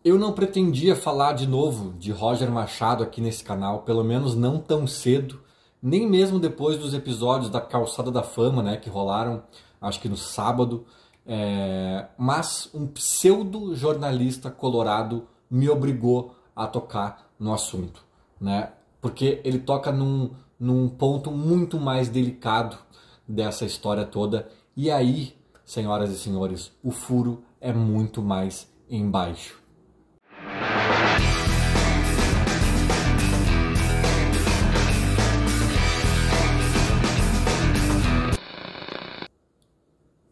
Eu não pretendia falar de novo de Roger Machado aqui nesse canal, pelo menos não tão cedo, nem mesmo depois dos episódios da Calçada da Fama, né, que rolaram, acho que no sábado, mas um pseudo-jornalista colorado me obrigou a tocar no assunto, né, porque ele toca num ponto muito mais delicado dessa história toda, e aí, senhoras e senhores, o furo é muito mais embaixo.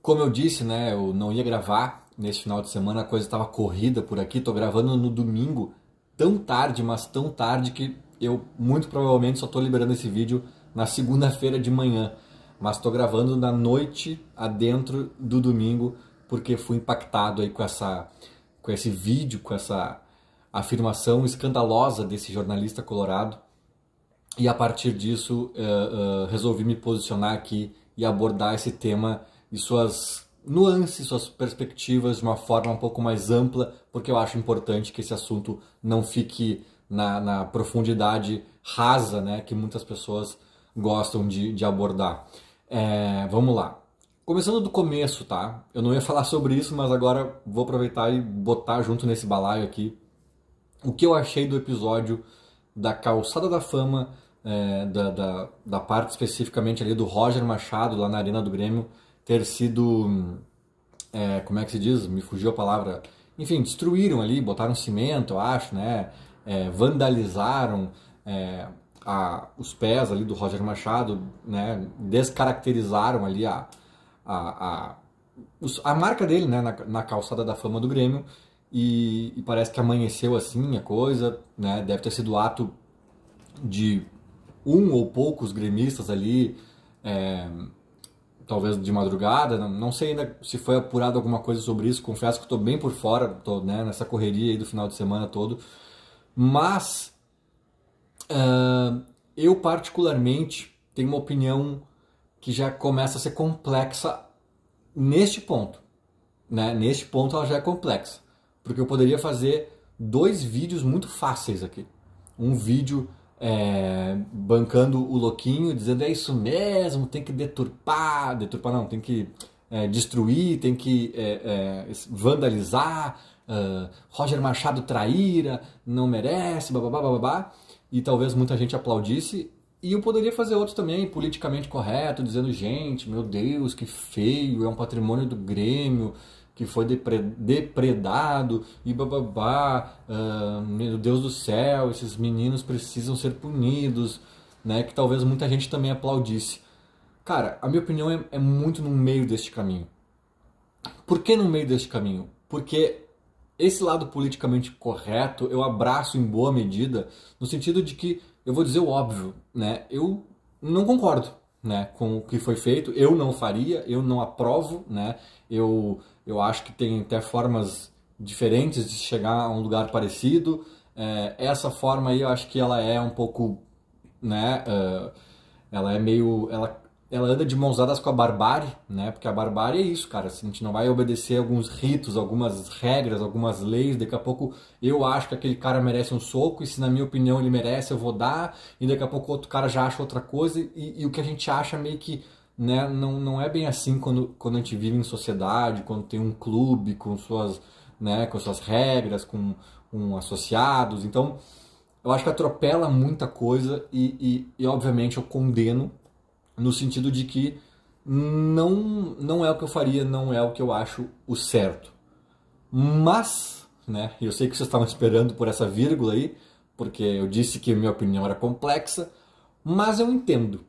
Como eu disse, né, eu não ia gravar nesse final de semana, a coisa estava corrida por aqui, tô gravando no domingo, tão tarde, mas tão tarde que eu muito provavelmente só tô liberando esse vídeo na segunda-feira de manhã, mas tô gravando na noite adentro do domingo, porque fui impactado aí com esse vídeo, com essa afirmação escandalosa desse jornalista colorado, e a partir disso resolvi me posicionar aqui e abordar esse tema e suas nuances, suas perspectivas de uma forma um pouco mais ampla, porque eu acho importante que esse assunto não fique na profundidade rasa, né, que muitas pessoas gostam de abordar. Vamos lá. Começando do começo, tá? Eu não ia falar sobre isso, mas agora vou aproveitar e botar junto nesse balaio aqui o que eu achei do episódio da Calçada da Fama, da parte especificamente ali do Roger Machado, lá na Arena do Grêmio, ter sido, como é que se diz? Me fugiu a palavra. Enfim, destruíram ali, botaram cimento, eu acho, né? Vandalizaram os pés ali do Roger Machado, né? Descaracterizaram ali a marca dele, né? Na Calçada da Fama do Grêmio. E parece que amanheceu assim a coisa, né? Deve ter sido ato de um ou poucos gremistas ali, talvez de madrugada, não sei ainda se foi apurado alguma coisa sobre isso, confesso que estou bem por fora, estou, né, nessa correria aí do final de semana todo, mas eu particularmente tenho uma opinião que já começa a ser complexa neste ponto, né? Neste ponto ela já é complexa, porque eu poderia fazer dois vídeos muito fáceis aqui. Um vídeo bancando o louquinho, dizendo é isso mesmo, tem que deturpar não, tem que destruir, tem que vandalizar, Roger Machado traíra, não merece, bababá, bababá, e talvez muita gente aplaudisse. E eu poderia fazer outros também, politicamente correto, dizendo, gente, meu Deus, que feio, é um patrimônio do Grêmio, que foi depredado, e bababá, meu Deus do céu, esses meninos precisam ser punidos, né? Que talvez muita gente também aplaudisse. Cara, a minha opinião é muito no meio deste caminho. Por que no meio deste caminho? Porque esse lado politicamente correto eu abraço em boa medida, no sentido de que, eu vou dizer o óbvio, né? Eu não concordo, né, com o que foi feito, eu não faria, eu não aprovo, né? Eu acho que tem até formas diferentes de chegar a um lugar parecido. Essa forma aí eu acho que ela é um pouco, né, ela é meio, ela anda de mãos dadas com a barbárie, né? Porque a barbárie é isso, cara. Se a gente não vai obedecer alguns ritos, algumas regras, algumas leis, daqui a pouco eu acho que aquele cara merece um soco, e se na minha opinião ele merece, eu vou dar, e daqui a pouco outro cara já acha outra coisa, e o que a gente acha meio que, né, não é bem assim quando a gente vive em sociedade, quando tem um clube com suas, né, com suas regras, com associados. Então, eu acho que atropela muita coisa e obviamente eu condeno, no sentido de que não é o que eu faria, não é o que eu acho o certo. Mas, né, eu sei que vocês estavam esperando por essa vírgula aí, porque eu disse que minha opinião era complexa, mas eu entendo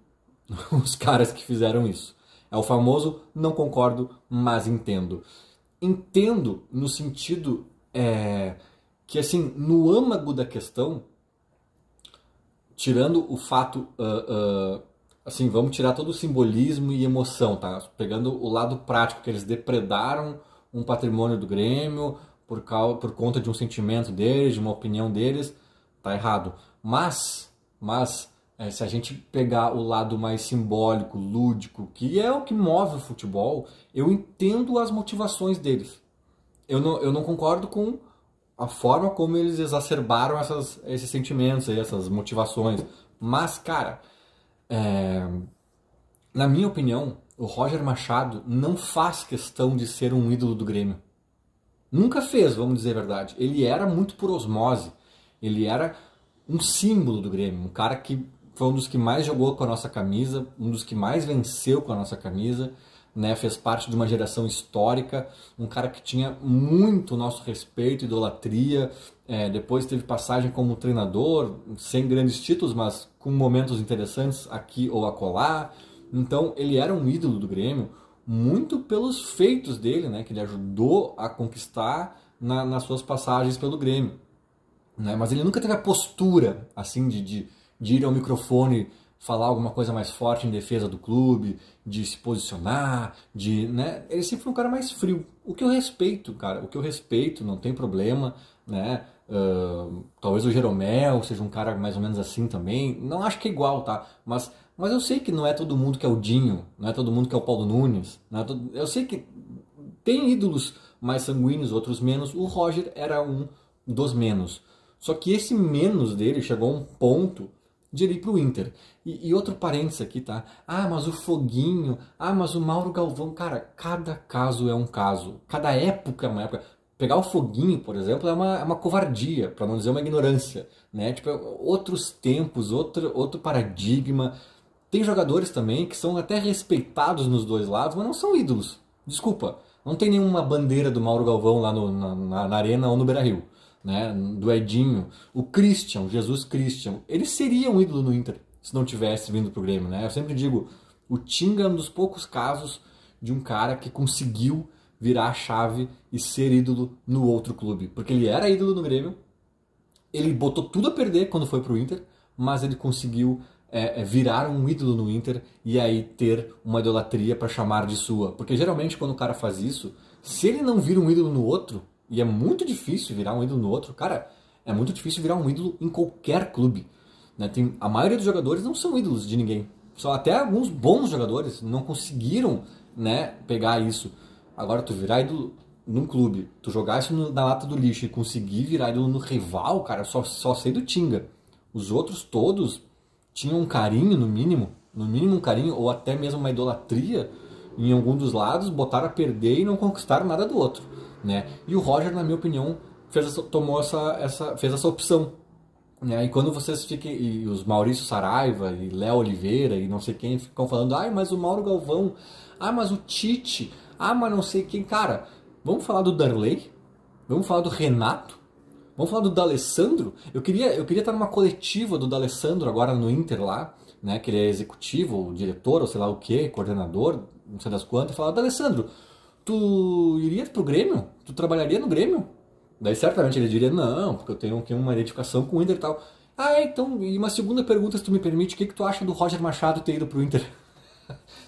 os caras que fizeram isso. É o famoso não concordo, mas entendo. Entendo no sentido que, assim, no âmago da questão, tirando o fato, assim, vamos tirar todo o simbolismo e emoção, tá? Pegando o lado prático, que eles depredaram um patrimônio do Grêmio por conta de um sentimento deles, de uma opinião deles, tá errado. Mas se a gente pegar o lado mais simbólico, lúdico, que é o que move o futebol, eu entendo as motivações deles. Eu não concordo com a forma como eles exacerbaram esses sentimentos, essas motivações. Mas, cara, na minha opinião, o Roger Machado não faz questão de ser um ídolo do Grêmio. Nunca fez, vamos dizer a verdade. Ele era muito por osmose. Ele era um símbolo do Grêmio, um cara que foi um dos que mais jogou com a nossa camisa, um dos que mais venceu com a nossa camisa, né? Fez parte de uma geração histórica, um cara que tinha muito nosso respeito, idolatria, depois teve passagem como treinador, sem grandes títulos, mas com momentos interessantes aqui ou acolá. Então ele era um ídolo do Grêmio, muito pelos feitos dele, né? Que ele ajudou a conquistar nas suas passagens pelo Grêmio. Né? Mas ele nunca teve a postura assim de ir ao microfone falar alguma coisa mais forte em defesa do clube, de se posicionar, né? Ele sempre foi um cara mais frio. O que eu respeito, cara, o que eu respeito, não tem problema, né? Talvez o Jeromel seja um cara mais ou menos assim também. Não acho que é igual, tá? Mas eu sei que não é todo mundo que é o Dinho, não é todo mundo que é o Paulo Nunes. Eu sei que tem ídolos mais sanguíneos, outros menos. O Roger era um dos menos. Só que esse menos dele chegou a um ponto de ele ir pro Inter. E outro parênteses aqui, tá? Ah, mas o Foguinho, mas o Mauro Galvão. Cara, cada caso é um caso. Cada época é uma época. Pegar o Foguinho, por exemplo, é uma covardia, para não dizer uma ignorância. Né? Tipo, outros tempos, outro paradigma. Tem jogadores também que são até respeitados nos dois lados, mas não são ídolos. Desculpa, não tem nenhuma bandeira do Mauro Galvão lá na Arena ou no Beira-Rio. Né, do Edinho, o Christian, o Jesus Christian, ele seria um ídolo no Inter se não tivesse vindo pro Grêmio, né? Eu sempre digo, o Tinga é um dos poucos casos de um cara que conseguiu virar a chave e ser ídolo no outro clube, porque ele era ídolo no Grêmio, ele botou tudo a perder quando foi pro Inter, mas ele conseguiu virar um ídolo no Inter e aí ter uma idolatria para chamar de sua, porque geralmente quando o cara faz isso, se ele não vira um ídolo no outro, e é muito difícil virar um ídolo no outro. Cara, é muito difícil virar um ídolo em qualquer clube. Né? A maioria dos jogadores não são ídolos de ninguém. Só até alguns bons jogadores não conseguiram, né, pegar isso. Agora, tu virar ídolo num clube, tu jogar isso na lata do lixo e conseguir virar ídolo no rival, cara, só sei do Tinga. Os outros todos tinham um carinho, no mínimo um carinho, ou até mesmo uma idolatria em algum dos lados, botaram a perder e não conquistaram nada do outro. Né? E o Roger, na minha opinião, fez essa opção. Né? E quando vocês ficam, e os Maurício Saraiva e Léo Oliveira e não sei quem ficam falando, mas o Mauro Galvão, mas o Tite, mas não sei quem, cara, vamos falar do Darley? Vamos falar do Renato? Vamos falar do D'Alessandro? Eu queria estar numa coletiva do D'Alessandro agora no Inter lá, né? Que ele é executivo, ou diretor, ou sei lá o que, coordenador, não sei das quantas, e falar, D'Alessandro, tu iria pro Grêmio? Tu trabalharia no Grêmio? Daí certamente ele diria, não, porque eu tenho uma identificação com o Inter e tal. Então, e uma segunda pergunta, se tu me permite, o que tu acha do Roger Machado ter ido pro Inter?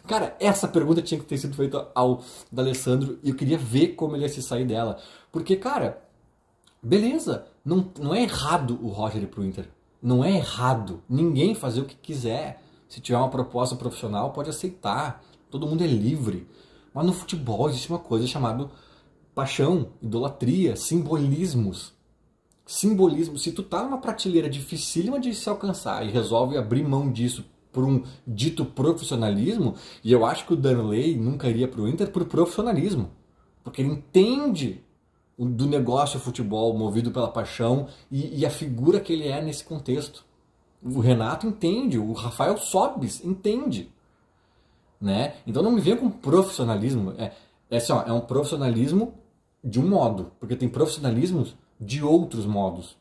Cara, essa pergunta tinha que ter sido feita ao D'Alessandro e eu queria ver como ele ia se sair dela. Porque, cara, beleza, não é errado o Roger ir pro Inter. Não é errado ninguém fazer o que quiser. Se tiver uma proposta profissional, pode aceitar. Todo mundo é livre. Mas no futebol existe uma coisa chamada paixão, idolatria, simbolismos. Simbolismo. Se tu tá numa prateleira dificílima de se alcançar e resolve abrir mão disso por um dito profissionalismo, e eu acho que o Darley nunca iria pro Inter por profissionalismo. Porque ele entende do negócio futebol movido pela paixão e a figura que ele é nesse contexto. O Renato entende, o Rafael Sobis entende. Né? Então não me venha com profissionalismo. É um profissionalismo de um modo, porque tem profissionalismos de outros modos.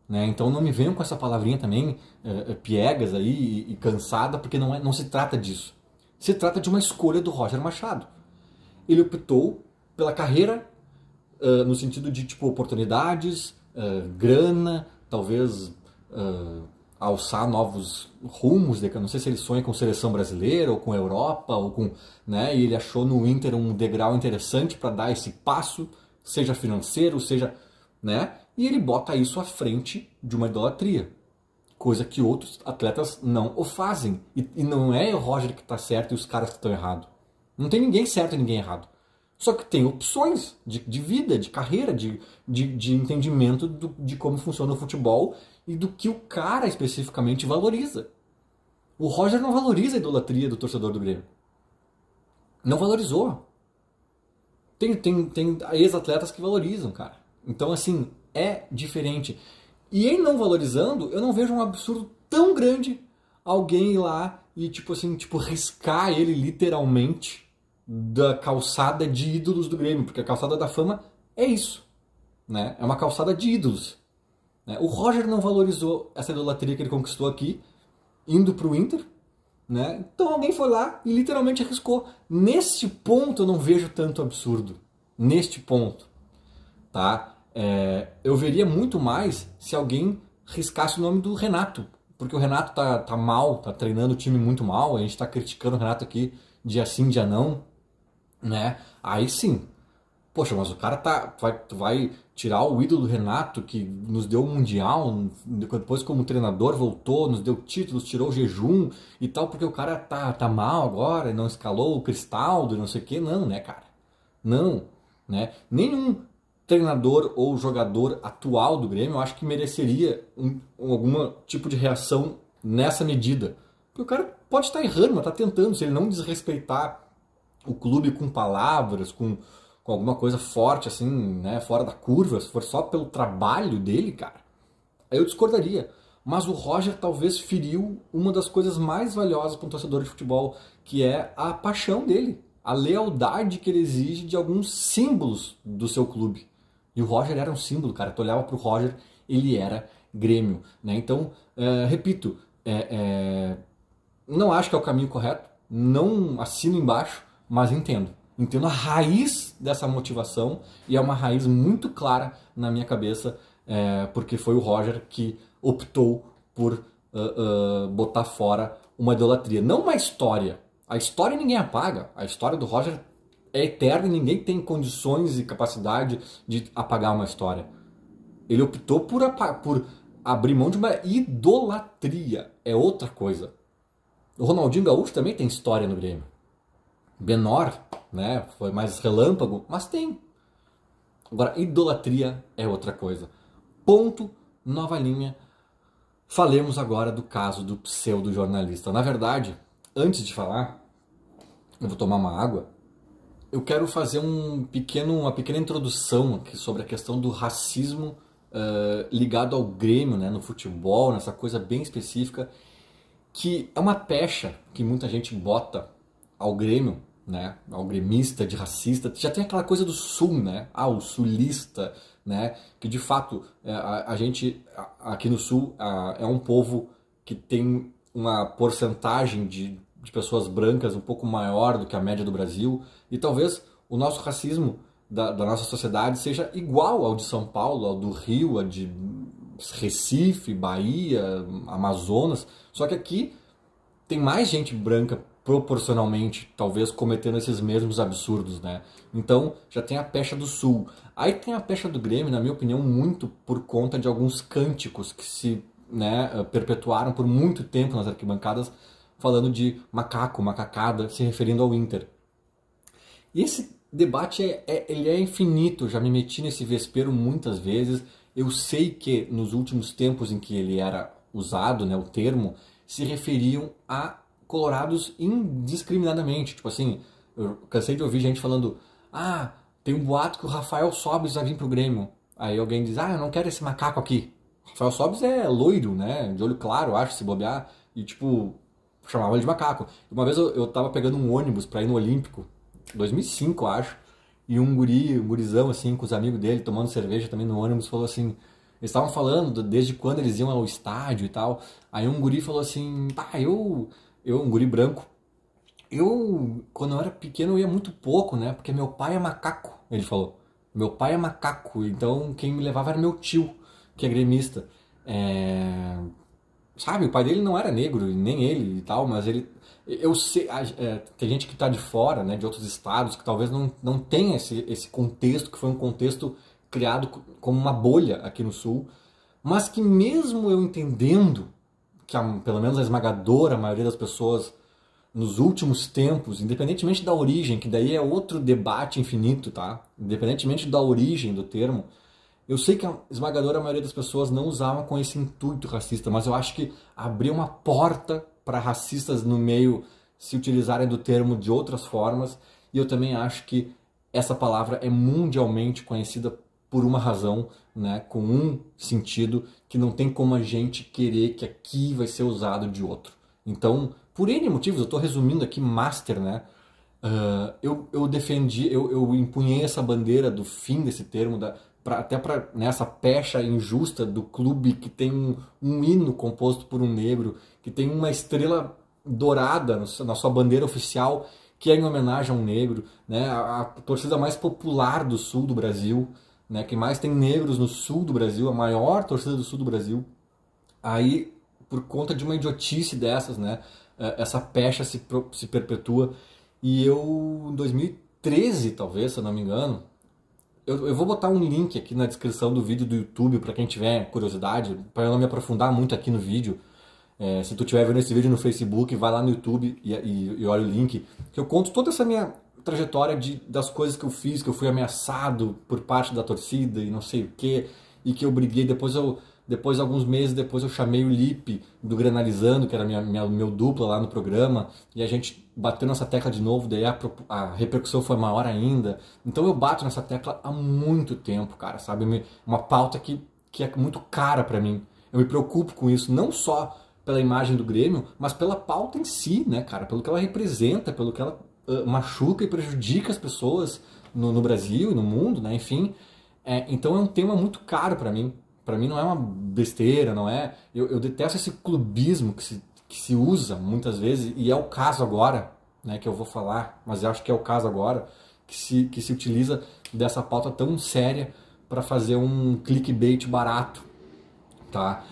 Né? Então não me venham com essa palavrinha também piegas aí e cansada, porque não se trata disso. Se trata de uma escolha do Roger Machado. Ele optou pela carreira no sentido de tipo oportunidades, grana, talvez alçar novos rumos, eu não sei se ele sonha com seleção brasileira ou com a Europa, ou com, né, e ele achou no Inter um degrau interessante para dar esse passo, seja financeiro, seja, né, e ele bota isso à frente de uma idolatria, coisa que outros atletas não o fazem, e não é o Roger que está certo e os caras que estão errados, não tem ninguém certo e ninguém errado, Só que tem opções de vida, de carreira, de entendimento de como funciona o futebol e do que o cara especificamente valoriza. O Roger não valoriza a idolatria do torcedor do Grêmio. Não valorizou. Tem ex-atletas que valorizam, cara. Então, assim, é diferente. E em não valorizando, eu não vejo um absurdo tão grande alguém ir lá e, tipo assim, riscar ele literalmente da calçada de ídolos do Grêmio. Porque a calçada da fama é isso, né? É uma calçada de ídolos. Né? O Roger não valorizou essa idolatria que ele conquistou aqui, indo pro Inter, né? Então alguém foi lá e literalmente arriscou. Neste ponto eu não vejo tanto absurdo. Neste ponto, tá? Eu veria muito mais se alguém riscasse o nome do Renato. Porque o Renato tá mal, tá treinando o time muito mal. A gente tá criticando o Renato aqui dia sim, dia não, né? Aí sim. Poxa, mas o cara tu vai tirar o ídolo do Renato, que nos deu o Mundial, depois como treinador voltou, nos deu títulos, tirou o jejum e tal, porque o cara tá mal agora, não escalou o Cristaldo, não sei o que. Não, né, cara? Não, né? Nenhum treinador ou jogador atual do Grêmio eu acho que mereceria algum tipo de reação nessa medida. Porque o cara pode estar errando, mas tá tentando. Se ele não desrespeitar o clube com palavras, com alguma coisa forte, assim, né, fora da curva, se for só pelo trabalho dele, cara, aí eu discordaria. Mas o Roger talvez feriu uma das coisas mais valiosas para um torcedor de futebol, que é a paixão dele, a lealdade que ele exige de alguns símbolos do seu clube. E o Roger era um símbolo, cara. Tu olhava pro Roger, ele era Grêmio, né? Então, repito, não acho que é o caminho correto, não assino embaixo, mas entendo. Entendo a raiz dessa motivação e é uma raiz muito clara na minha cabeça, porque foi o Roger que optou por botar fora uma idolatria. Não uma história. A história ninguém apaga. A história do Roger é eterna e ninguém tem condições e capacidade de apagar uma história. Ele optou por abrir mão de uma idolatria. É outra coisa. O Ronaldinho Gaúcho também tem história no Grêmio. Menor, né? Foi mais relâmpago, mas tem. Agora, idolatria é outra coisa. Ponto, nova linha. Falemos agora do caso do pseudo-jornalista. Na verdade, antes de falar, eu vou tomar uma água. Eu quero fazer uma pequena introdução aqui sobre a questão do racismo ligado ao Grêmio, né, no futebol, nessa coisa bem específica, que é uma pecha que muita gente bota ao Grêmio, né, ao gremista de racista. Já tem aquela coisa do sul, né, o sulista, né, que de fato a gente aqui no sul é um povo que tem uma porcentagem de pessoas brancas um pouco maior do que a média do Brasil, e talvez o nosso racismo da nossa sociedade seja igual ao de São Paulo, ao do Rio, ao de Recife, Bahia, Amazonas, só que aqui tem mais gente branca proporcionalmente, talvez cometendo esses mesmos absurdos, né? Então já tem a pecha do Sul. Aí tem a pecha do Grêmio, na minha opinião, muito por conta de alguns cânticos que se perpetuaram por muito tempo nas arquibancadas, falando de macaco, macacada, se referindo ao Inter. E esse debate ele é infinito, já me meti nesse vespeiro muitas vezes. Eu sei que nos últimos tempos em que ele era usado, né, o termo, se referiam a colorados indiscriminadamente. Tipo assim, eu cansei de ouvir gente falando: tem um boato que o Rafael Sobis vai vir pro Grêmio. Aí alguém diz: eu não quero esse macaco aqui. O Rafael Sobis é loiro, né, de olho claro, acho, se bobear, e tipo, chamava ele de macaco. Uma vez eu tava pegando um ônibus pra ir no Olímpico, 2005, acho, e um gurizão, assim, com os amigos dele, tomando cerveja também no ônibus, falou assim, eles estavam falando desde quando eles iam ao estádio e tal, aí um guri falou assim, um guri branco, quando eu era pequeno, eu ia muito pouco, né, porque meu pai é macaco, ele falou, meu pai é macaco, então quem me levava era meu tio, que é gremista, sabe, o pai dele não era negro, nem ele e tal, mas eu sei, tem gente que está de fora, né, de outros estados, que talvez não tenha esse contexto, que foi um contexto criado como uma bolha aqui no Sul, mas que mesmo eu entendendo que pelo menos a esmagadora maioria das pessoas nos últimos tempos, independentemente da origem, que daí é outro debate infinito, tá? Independentemente da origem do termo, eu sei que a esmagadora maioria das pessoas não usavam com esse intuito racista, mas eu acho que abriu uma porta para racistas no meio se utilizarem do termo de outras formas, e eu também acho que essa palavra é mundialmente conhecida por uma razão, né, com um sentido que não tem como a gente querer que aqui vai ser usado de outro. Então, por N motivos, eu estou resumindo aqui master, né? Eu defendi, eu empunhei essa bandeira do fim desse termo, até para nessa pecha injusta do clube que tem um hino composto por um negro, que tem uma estrela dourada na sua bandeira oficial, que é em homenagem a um negro, né? A torcida mais popular do sul do Brasil, né? Que mais tem negros no sul do Brasil, a maior torcida do sul do Brasil. Aí, por conta de uma idiotice dessas, né? Essa pecha se perpetua. E eu, em 2013, talvez, se eu não me engano, eu vou botar um link aqui na descrição do vídeo do YouTube para quem tiver curiosidade, para eu não me aprofundar muito aqui no vídeo. Se tu estiver vendo esse vídeo no Facebook, vai lá no YouTube e olha o link, que eu conto toda essa minha trajetória das coisas que eu fiz, que eu fui ameaçado por parte da torcida e não sei o que, e que eu briguei. Depois, alguns meses depois, eu chamei o Lipe do Granalizando, que era meu dupla lá no programa, e a gente bateu nessa tecla de novo, daí a repercussão foi maior ainda. Então eu bato nessa tecla há muito tempo, cara, sabe? Uma pauta que é muito cara pra mim. Eu me preocupo com isso, não só pela imagem do Grêmio, mas pela pauta em si, né, cara? Pelo que ela representa, pelo que ela machuca e prejudica as pessoas no Brasil e no mundo, né? Enfim, então é um tema muito caro pra mim. Pra mim não é uma besteira, não é... Eu detesto esse clubismo que se usa muitas vezes, e é o caso agora, né, que eu vou falar, mas eu acho que é o caso agora, que se utiliza dessa pauta tão séria para fazer um clickbait barato, tá?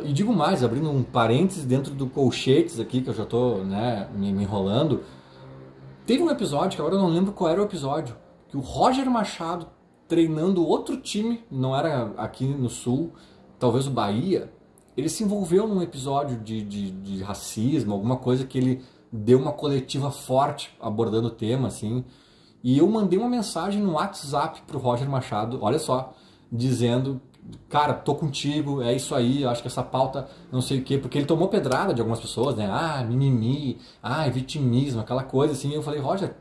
E digo mais, abrindo um parênteses dentro do colchetes aqui, que eu já tô, né, me enrolando, teve um episódio, que agora eu não lembro qual era o episódio, que o Roger Machado, treinando outro time, não era aqui no Sul, talvez o Bahia, ele se envolveu num episódio de racismo, alguma coisa que ele deu uma coletiva forte abordando o tema, assim, e eu mandei uma mensagem no WhatsApp pro Roger Machado, olha só, dizendo: cara, tô contigo, é isso aí, eu acho que essa pauta não sei o quê, porque ele tomou pedrada de algumas pessoas, né? Ah, mimimi, vitimismo, aquela coisa assim. Eu falei: Roger,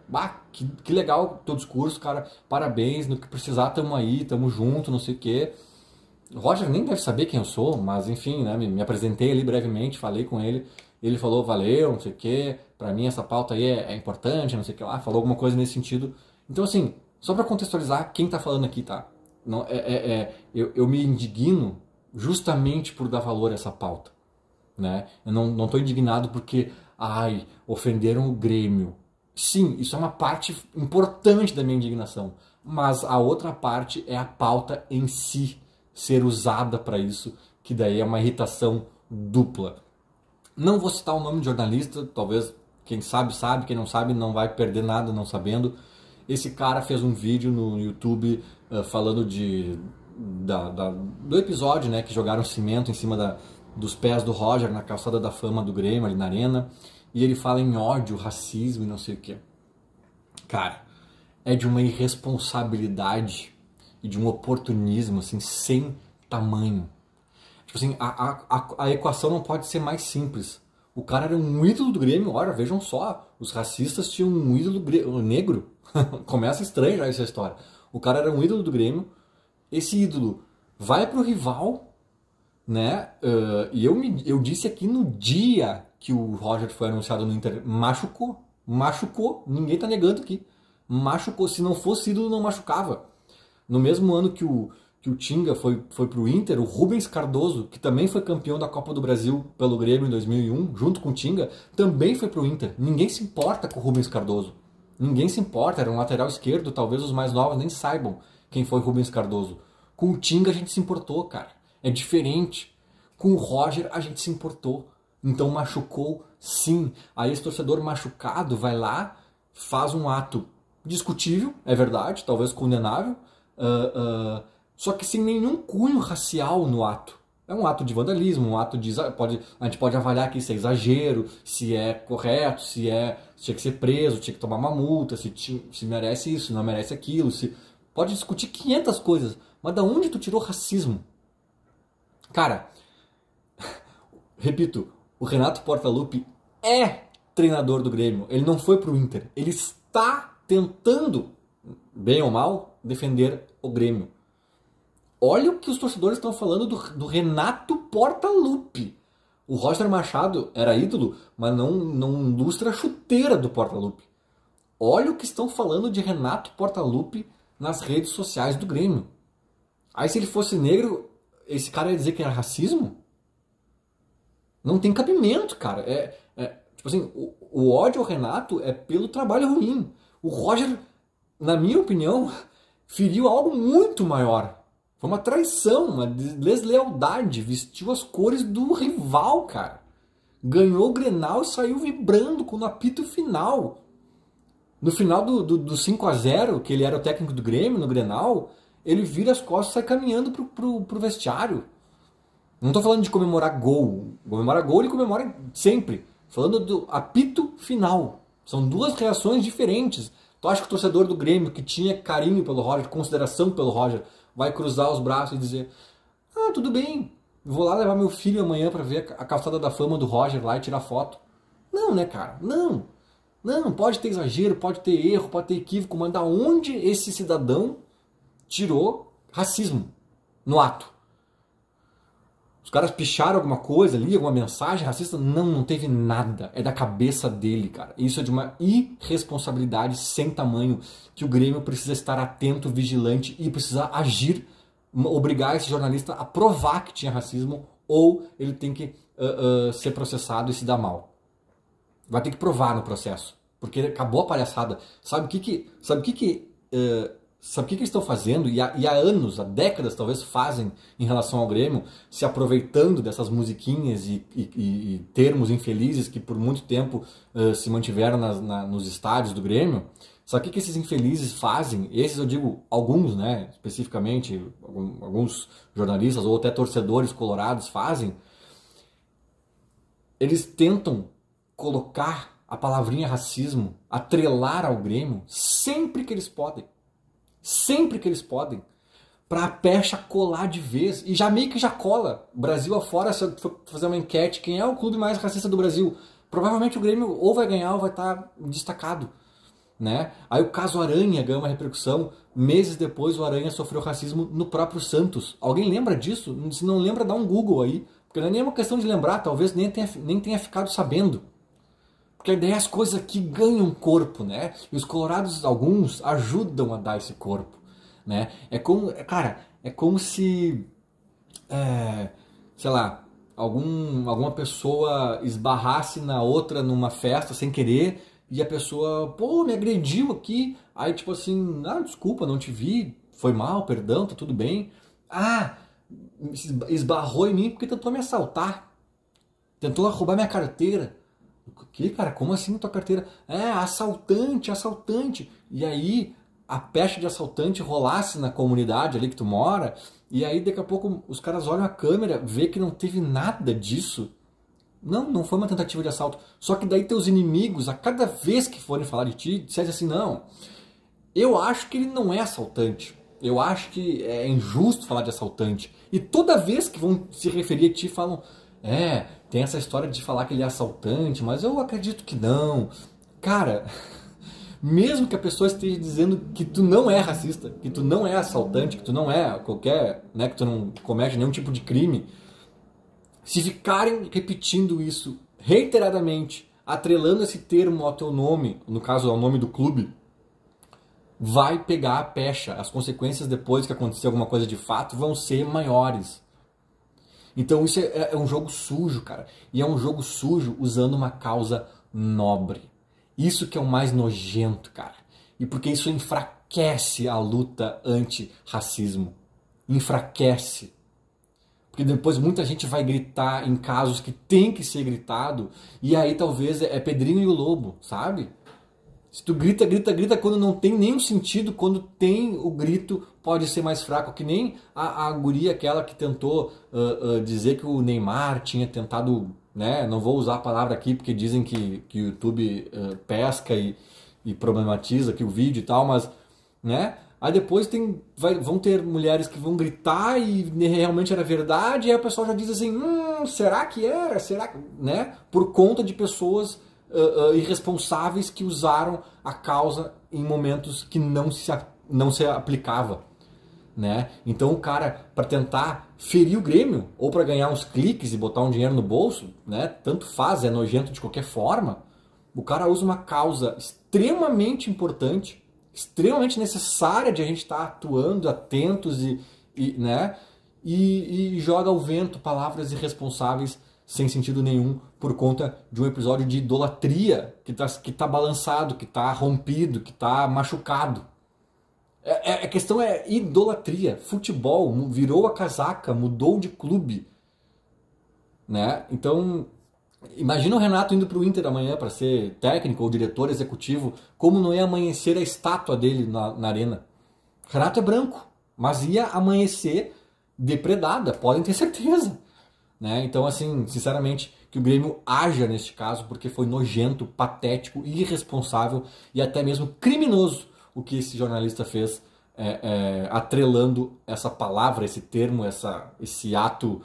que legal o teu discurso, cara, parabéns, no que precisar tamo aí, tamo junto, não sei o quê. O Roger nem deve saber quem eu sou, mas enfim, né? Me apresentei ali brevemente, falei com ele, ele falou: valeu, não sei o quê, pra mim essa pauta aí é importante, não sei o que lá, falou alguma coisa nesse sentido. Então assim, só pra contextualizar quem tá falando aqui, tá? Não, eu me indigno justamente por dar valor a essa pauta, né? Eu não estou indignado porque, ofenderam o Grêmio. Sim, isso é uma parte importante da minha indignação, mas a outra parte é a pauta em si ser usada para isso, que daí é uma irritação dupla. Não vou citar o nome de jornalista, talvez quem sabe, quem não sabe não vai perder nada não sabendo. Esse cara fez um vídeo no YouTube falando do episódio, né, que jogaram cimento em cima dos pés do Roger na calçada da fama do Grêmio, ali na arena, e ele fala em ódio, racismo e não sei o que. Cara, é de uma irresponsabilidade e de um oportunismo assim, sem tamanho. Tipo assim, a equação não pode ser mais simples. O cara era um ídolo do Grêmio. Ora, vejam só, os racistas tinham um ídolo negro. Começa estranho já essa história. O cara era um ídolo do Grêmio. Esse ídolo vai pro rival, né? E eu disse aqui no dia que o Roger foi anunciado no Inter, machucou. Ninguém tá negando aqui. Machucou. Se não fosse ídolo, não machucava. No mesmo ano que o Tinga foi pro Inter, o Rubens Cardoso, que também foi campeão da Copa do Brasil pelo Grêmio em 2001, junto com o Tinga, também foi pro Inter. Ninguém se importa com o Rubens Cardoso. Ninguém se importa, era um lateral esquerdo, talvez os mais novos nem saibam quem foi Rubens Cardoso. Com o Tinga a gente se importou, cara. É diferente. Com o Roger a gente se importou. Então machucou, sim. Aí esse torcedor machucado vai lá, faz um ato discutível, é verdade, talvez condenável, só que sem nenhum cunho racial no ato. É um ato de vandalismo, um ato de... a gente pode avaliar aqui se é exagero, se é correto, se tinha que ser preso, tinha que tomar uma multa, se merece isso, não merece aquilo. Pode discutir 500 coisas, mas da onde tu tirou racismo? Cara, repito, o Renato Portaluppi é treinador do Grêmio. Ele não foi pro Inter. Ele está tentando, bem ou mal, defender o Grêmio. Olha o que os torcedores estão falando do Renato Portaluppi. O Roger Machado era ídolo, mas não ilustra a chuteira do Portaluppi. Olha o que estão falando de Renato Portaluppi nas redes sociais do Grêmio. Aí se ele fosse negro, esse cara ia dizer que era racismo? Não tem cabimento, cara. Tipo assim, o ódio ao Renato é pelo trabalho ruim. O Roger, na minha opinião, feriu algo muito maior. Foi uma traição, uma deslealdade. Vestiu as cores do rival, cara. Ganhou o Grenal e saiu vibrando com o apito final. No final do 5-0, que ele era o técnico do Grêmio, no Grenal, ele vira as costas e sai caminhando pro vestiário. Não tô falando de comemorar gol. Comemorar gol ele comemora sempre. Falando do apito final. São duas reações diferentes. Tu acha que o torcedor do Grêmio, que tinha carinho pelo Roger, consideração pelo Roger, vai cruzar os braços e dizer: ah, tudo bem, vou lá levar meu filho amanhã pra ver a calçada da fama do Roger lá e tirar foto? Não, né, cara? Não. Não, pode ter exagero, pode ter erro, pode ter equívoco, mas da onde esse cidadão tirou racismo no ato? Os caras picharam alguma coisa ali, alguma mensagem racista? Não teve nada. É da cabeça dele, cara. Isso é de uma irresponsabilidade sem tamanho, que o Grêmio precisa estar atento, vigilante e precisa agir, obrigar esse jornalista a provar que tinha racismo, ou ele tem que ser processado e se dar mal. Vai ter que provar no processo, porque acabou a palhaçada. Sabe o que eles estão fazendo, e há anos, há décadas talvez, fazem em relação ao Grêmio, se aproveitando dessas musiquinhas e termos infelizes que por muito tempo se mantiveram nos estádios do Grêmio? Sabe o que esses infelizes fazem? Esses eu digo alguns, né, especificamente, alguns jornalistas ou até torcedores colorados fazem. Eles tentam colocar a palavrinha racismo, atrelar ao Grêmio, sempre que eles podem. Sempre que eles podem, para a pecha colar de vez, e já meio que já cola. Brasil afora, se eu for fazer uma enquete, quem é o clube mais racista do Brasil? Provavelmente o Grêmio ou vai ganhar ou vai estar destacado, né? Aí o caso Aranha ganhou uma repercussão, meses depois o Aranha sofreu racismo no próprio Santos. Alguém lembra disso? Se não lembra, dá um Google aí, porque não é nem uma questão de lembrar, talvez nem tenha ficado sabendo. Porque a ideia é as coisas aqui ganham corpo, né? E os colorados, alguns, ajudam a dar esse corpo, né? É como se, sei lá, alguma pessoa esbarrasse na outra numa festa sem querer e a pessoa, pô, me agrediu aqui. Aí tipo assim, ah, desculpa, não te vi, foi mal, perdão, tá tudo bem. Ah, esbarrou em mim porque tentou me assaltar, tentou roubar minha carteira. Que, cara, como assim tua carteira? Assaltante. E aí a peste de assaltante rolasse na comunidade ali que tu mora, e aí daqui a pouco os caras olham a câmera, vê que não teve nada disso. Não foi uma tentativa de assalto. Só que daí teus inimigos, a cada vez que forem falar de ti, dissessem assim: não, eu acho que ele não é assaltante. Eu acho que é injusto falar de assaltante. E toda vez que vão se referir a ti, falam: tem essa história de falar que ele é assaltante, mas eu acredito que não. Cara, mesmo que a pessoa esteja dizendo que tu não é racista, que tu não é assaltante, que tu não é qualquer, né, que tu não comete nenhum tipo de crime, se ficarem repetindo isso reiteradamente, atrelando esse termo ao teu nome, no caso ao nome do clube, vai pegar a pecha. As consequências depois que acontecer alguma coisa de fato vão ser maiores. Então isso é um jogo sujo, cara. E é um jogo sujo usando uma causa nobre. Isso que é o mais nojento, cara. E porque isso enfraquece a luta anti-racismo. Enfraquece. Porque depois muita gente vai gritar em casos que tem que ser gritado. E aí talvez é Pedrinho e o Lobo, sabe? Se tu grita, grita, grita quando não tem nenhum sentido, quando tem o grito pode ser mais fraco, que nem a guria aquela que tentou dizer que o Neymar tinha tentado, né, não vou usar a palavra aqui porque dizem que o YouTube pesca e problematiza aqui o vídeo e tal, mas, né, aí depois vão ter mulheres que vão gritar e realmente era verdade, e aí o pessoal já diz assim, será que era? Será que, né, por conta de pessoas irresponsáveis que usaram a causa em momentos que não se aplicava, né? Então o cara, para tentar ferir o Grêmio ou para ganhar uns cliques e botar um dinheiro no bolso, né? Tanto faz, é nojento de qualquer forma. O cara usa uma causa extremamente importante, extremamente necessária de a gente estar atuando, atentos né? E joga ao vento palavras irresponsáveis sem sentido nenhum, por conta de um episódio de idolatria que tá balançado, que tá rompido, que tá machucado. A questão é idolatria. Futebol virou a casaca, mudou de clube, né? Então, imagina o Renato indo pro Inter amanhã para ser técnico ou diretor executivo, como não ia amanhecer a estátua dele na arena. Renato é branco, mas ia amanhecer depredada, podem ter certeza. Né? Então, assim, sinceramente, que o Grêmio haja neste caso, porque foi nojento, patético, irresponsável e até mesmo criminoso o que esse jornalista fez, atrelando essa palavra, esse termo, esse ato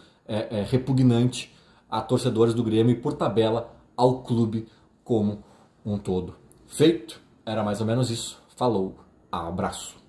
repugnante a torcedores do Grêmio e, por tabela, ao clube como um todo. Feito? Era mais ou menos isso. Falou, abraço.